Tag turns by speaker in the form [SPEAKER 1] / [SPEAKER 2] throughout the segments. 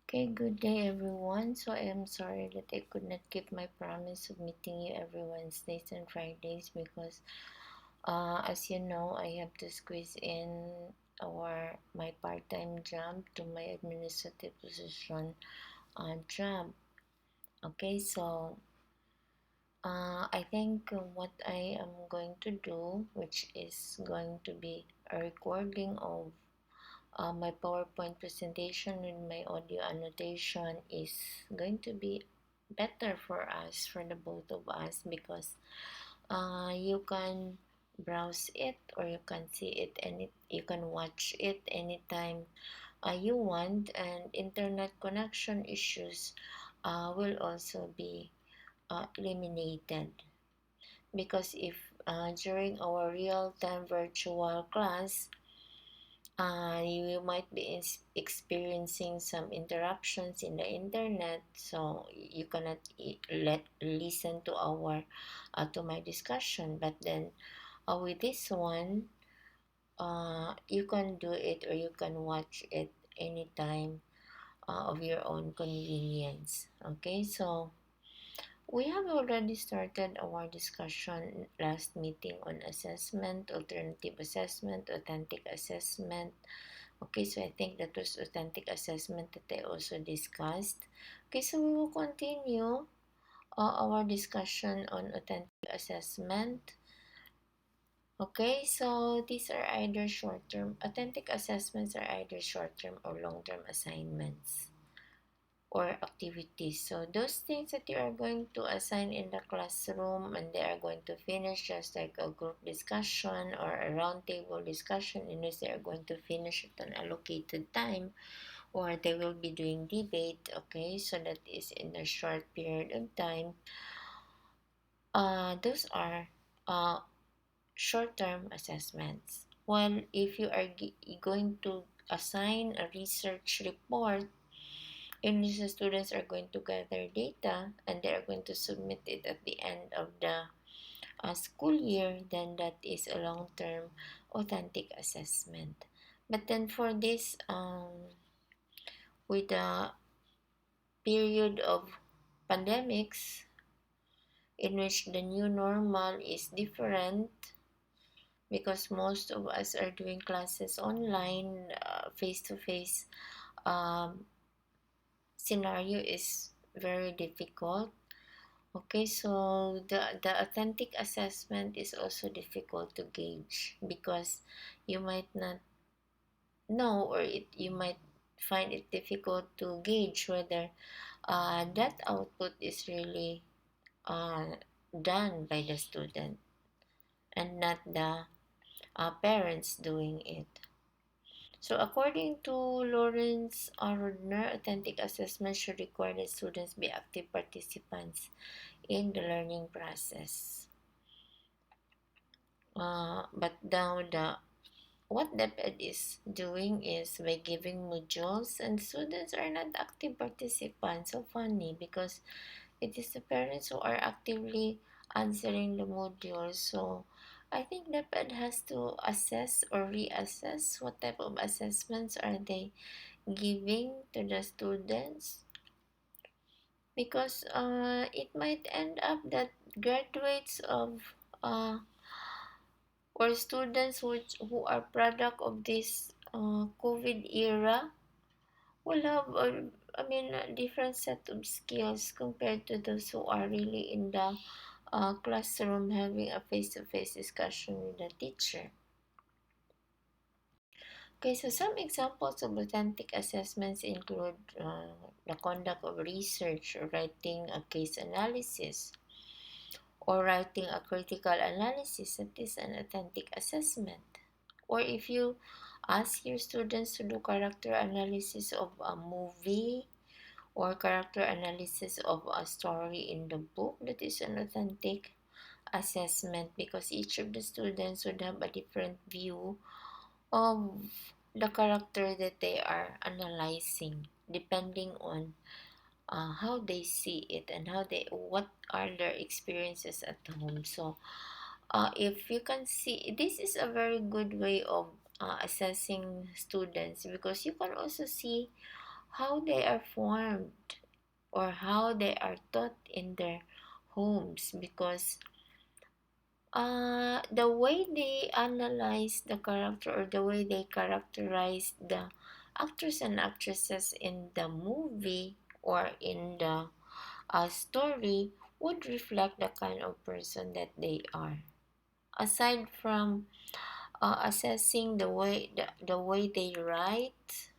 [SPEAKER 1] Okay, good day everyone. So I am sorry that I could not keep my promise of meeting you every Wednesdays and Fridays because as you know, I have to squeeze in my part-time job to my administrative position job. Okay, so I think what I am going to do, which is going to be a recording of my PowerPoint presentation with my audio annotation, is going to be better for us, for the both of us, because you can browse it or you can see it and you can watch it anytime you want, and internet connection issues will also be eliminated, because if during our real-time virtual class you might be experiencing some interruptions in the internet, so you cannot listen to our to my discussion. But then with this one, you can do it or you can watch it anytime of your own convenience. Okay, so we have already started our discussion last meeting on assessment, alternative assessment, authentic assessment. Okay, so I think that was authentic assessment that I also discussed. Okay, so we will continue our discussion on authentic assessment. Okay, so these are either short-term, authentic assessments are either short-term or long-term assignments or activities. So those things that you are going to assign in the classroom and they are going to finish, just like a group discussion or a roundtable discussion in which they are going to finish it on allocated time, or they will be doing debate. Okay, so that is in a short period of time. Those are short-term assessments. While if you are going to assign a research report in which the students are going to gather data and they are going to submit it at the end of the school year, then that is a long-term authentic assessment. But then for this, with the period of pandemics, in which the new normal is different, because most of us are doing classes online, face-to-face scenario is very difficult. Okay, so the authentic assessment is also difficult to gauge, because you might not know, or you might find it difficult to gauge whether that output is really uh, done by the student and not the parents doing it. So according to Lawrence Rodner, authentic assessment should require that students be active participants in the learning process. But now what DepEd is doing is by giving modules, and students are not active participants. So funny, because it is the parents who are actively answering the modules. So I think DepEd has to assess or reassess what type of assessments are they giving to the students, because it might end up that graduates of uh, or students who are product of this COVID era will have a different set of skills compared to those who are really in the classroom having a face-to-face discussion with the teacher. Okay, so some examples of authentic assessments include the conduct of research, or writing a case analysis, or writing a critical analysis. That is an authentic assessment. Or if you ask your students to do character analysis of a movie or character analysis of a story in the book, that is an authentic assessment, because each of the students would have a different view of the character that they are analyzing, depending on how they see it and what are their experiences at home. So if you can see, this is a very good way of assessing students, because you can also see how they are formed or how they are taught in their homes, because the way they analyze the character or the way they characterize the actors and actresses in the movie or in the story would reflect the kind of person that they are. Aside from assessing the way they write,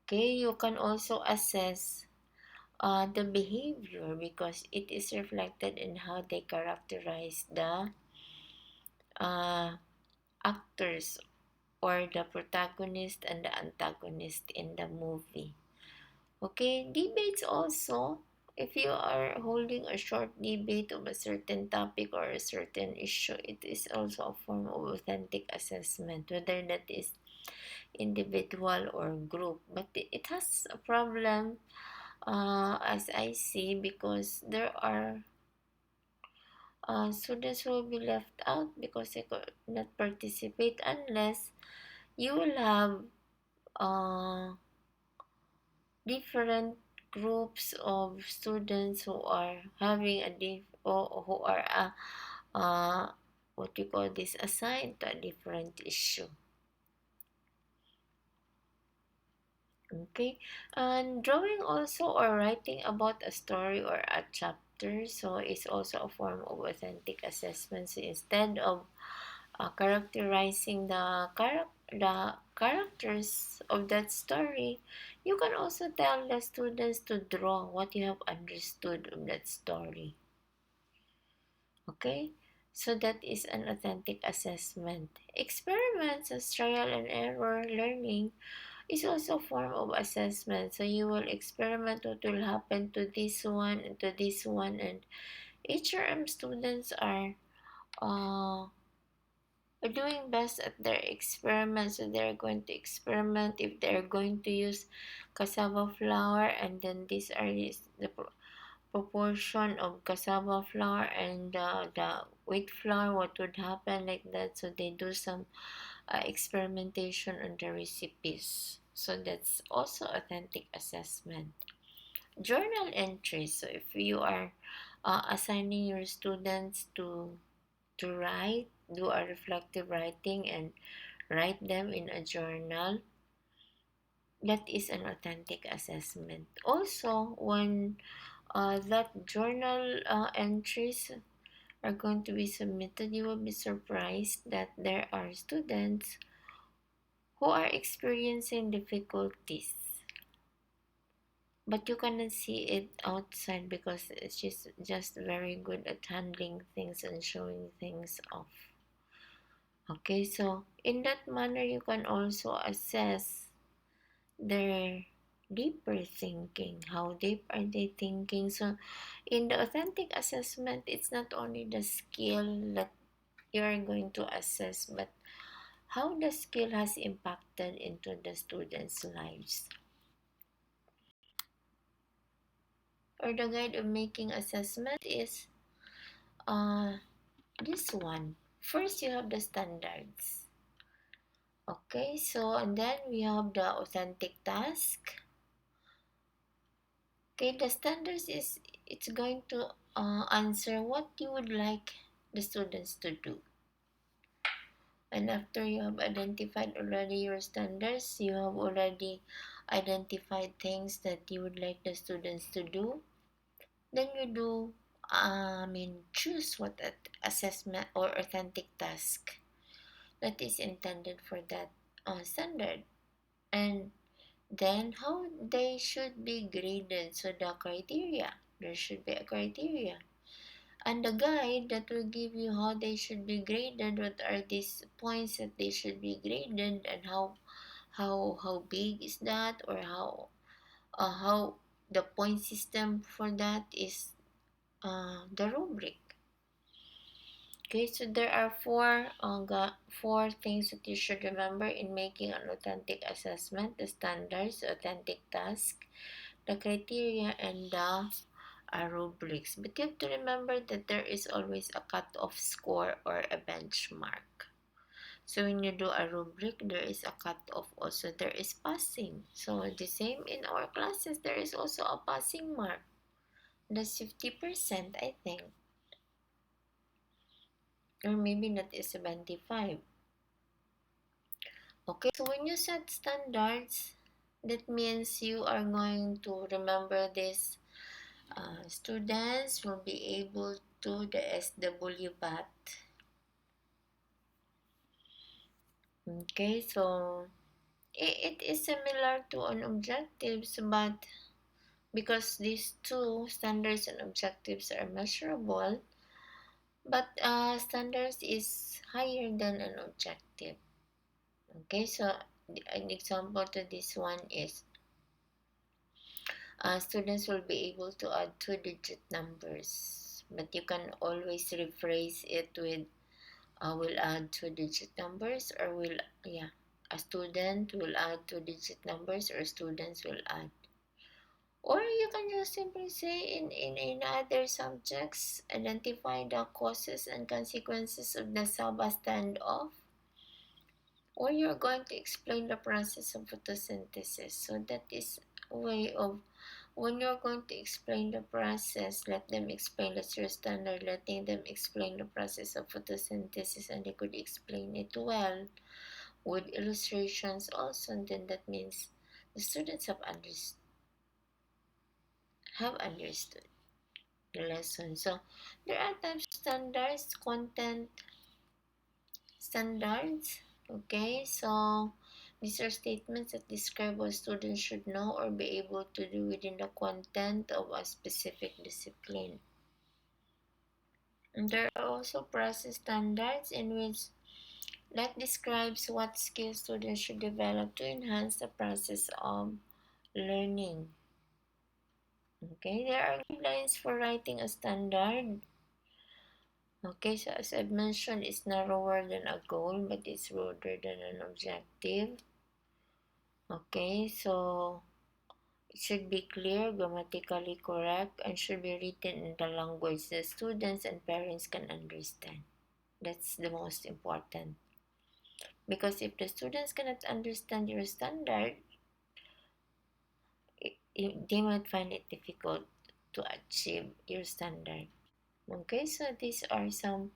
[SPEAKER 1] okay, you can also assess the behavior, because it is reflected in how they characterize the uh, actors or the protagonist and the antagonist in the movie. Okay, debates also. If you are holding a short debate of a certain topic or a certain issue, it is also a form of authentic assessment, whether that is individual or group. But it has a problem, as I see, because there are students who will be left out because they could not participate unless you will have uh, different groups of students who are having a or who are what you call this, assigned to a different issue. Okay, and drawing also or writing about a story or a chapter, so it's also a form of authentic assessment. So instead of characterizing the characters of that story, you can also tell the students to draw what you have understood of that story. Okay, so that is an authentic assessment. Experiments as trial and error learning is also a form of assessment. So you will experiment what will happen to this one and to this one, and HRM students uh, are doing best at their experiments. So they're going to experiment if they're going to use cassava flour, and then these are the proportion of cassava flour and the wheat flour, what would happen, like that. So they do some experimentation on the recipes. So that's also authentic assessment. Journal entries. So if you are assigning your students to write, do a reflective writing and write them in a journal, that is an authentic assessment. Also, when that journal entries are going to be submitted, you will be surprised that there are students who are experiencing difficulties, but you cannot see it outside because it's just very good at handling things and showing things off. Okay, so in that manner, you can also assess their deeper thinking. How deep are they thinking? So, in the authentic assessment, it's not only the skill that you are going to assess, but how the skill has impacted into the students' lives. Or the guide of making assessment is uh, this one. First, you have the standards. Okay, so and then we have the authentic task. Okay, the standards is it's going to answer what you would like the students to do. And after you have identified already your standards, you have already identified things that you would like the students to do. Then you do, choose what assessment or authentic task that is intended for that standard. And then how they should be graded. So the criteria, there should be a criteria. And the guide that will give you how they should be graded, what are these points that they should be graded, and how big is that, or how the point system for that is the rubric. Okay, so there are four things that you should remember in making an authentic assessment: the standards, authentic task, the criteria, and the rubrics. But you have to remember that there is always a cut-off score or a benchmark. So when you do a rubric, there is a cutoff. Also, there is passing. So the same in our classes, there is also a passing mark. That's 50%, I think. Or maybe that is 75. Okay, so when you set standards, that means you are going to remember this. Students will be able to the SWBAT. Okay, so it is similar to an objectives, but because these two standards and objectives are measurable, but standards is higher than an objective. Okay, so an example to this one is students will be able to add two-digit numbers, but you can always rephrase it with will add two-digit numbers, or will, yeah, a student will add two-digit numbers, or students will add. Or you can just simply say in other subjects, identify the causes and consequences of the Saba standoff. Or you're going to explain the process of photosynthesis. So that is a way of, when you're going to explain the process, let them explain. That's your standard, letting them explain the process of photosynthesis, and they could explain it well with illustrations also. And then that means the students have understood the lesson. So there are types of standards, content standards. Okay, so these are statements that describe what students should know or be able to do within the content of a specific discipline. And there are also process standards in which that describes what skills students should develop to enhance the process of learning. Okay, there are guidelines for writing a standard. Okay, so as I've mentioned, it's narrower than a goal, but it's broader than an objective. Okay, so it should be clear, grammatically correct, and should be written in the language that students and parents can understand. That's the most important. Because if the students cannot understand your standard, they might find it difficult to achieve your standard. Okay, so these are some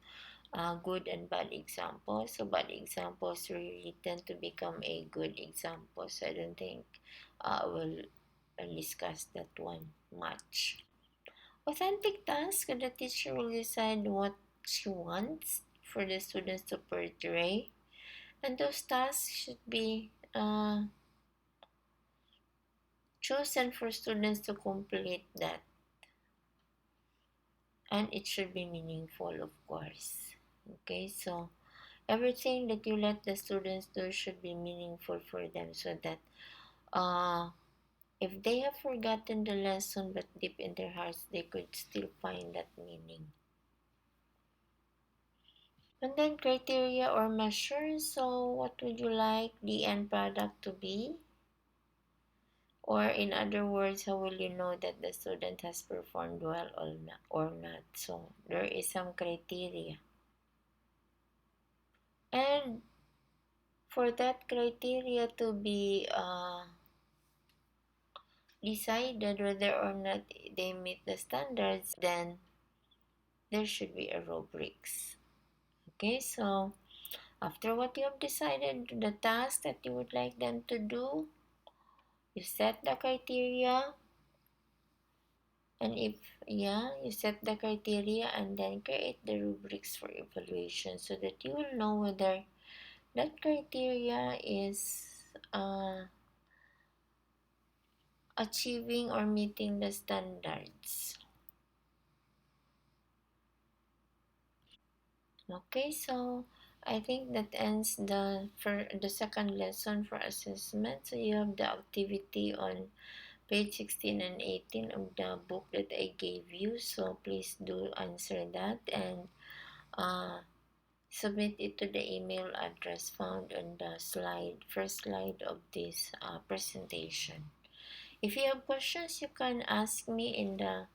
[SPEAKER 1] good and bad examples. So bad examples really tend to become a good example. So I don't think we'll discuss that one much. Authentic task, the teacher will decide what she wants for the students to portray, and those tasks should be chosen for students to complete that, and it should be meaningful, of course. Okay, so everything that you let the students do should be meaningful for them, so that uh, if they have forgotten the lesson but deep in their hearts, they could still find that meaning. And then criteria or measures. So what would you like the end product to be? Or in other words, how will you know that the student has performed well or not? So there is some criteria. And for that criteria to be decided whether or not they meet the standards, then there should be a rubrics. Okay, so after what you have decided, the task that you would like them to do, you set the criteria, and if, yeah, you set the criteria and then create the rubrics for evaluation, so that you will know whether that criteria is achieving or meeting the standards. Okay, so I think that ends the second lesson for assessment. So you have the activity on page 16 and 18 of the book that I gave you. So please do answer that and submit it to the email address found on the first slide of this presentation. If you have questions, you can ask me in the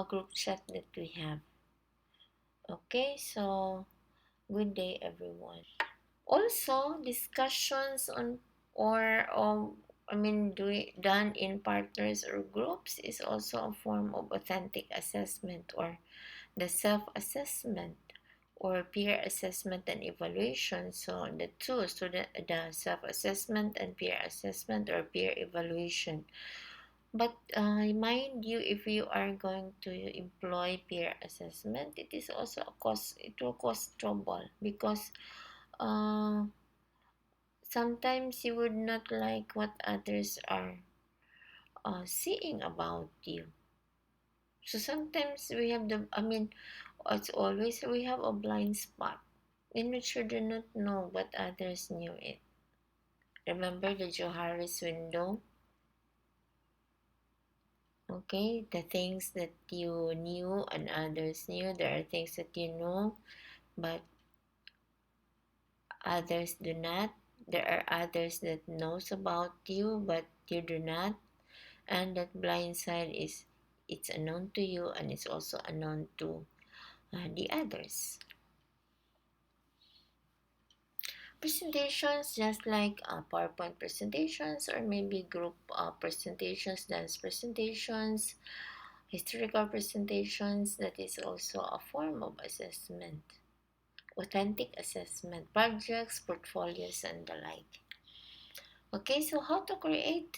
[SPEAKER 1] group chat that we have. Okay, so good day, everyone. Also, discussions on or done in partners or groups is also a form of authentic assessment, or the self-assessment or peer assessment and evaluation. So the two, so the self-assessment and peer assessment or peer evaluation. But mind you, if you are going to employ peer assessment, it is also a cost. It will cause trouble because uh, sometimes you would not like what others are seeing about you. So sometimes we have it's always we have a blind spot. In which you do not know, but others knew it. Remember the Johari's window? Okay, the things that you knew and others knew. There are things that you know, but others do not. There are others that knows about you, but you do not. And that blind side is it's unknown to you, and it's also unknown to the others. Presentations, just like PowerPoint presentations or maybe group presentations, dance presentations, historical presentations, that is also a form of assessment, authentic assessment, projects, portfolios, and the like. Okay, so how to create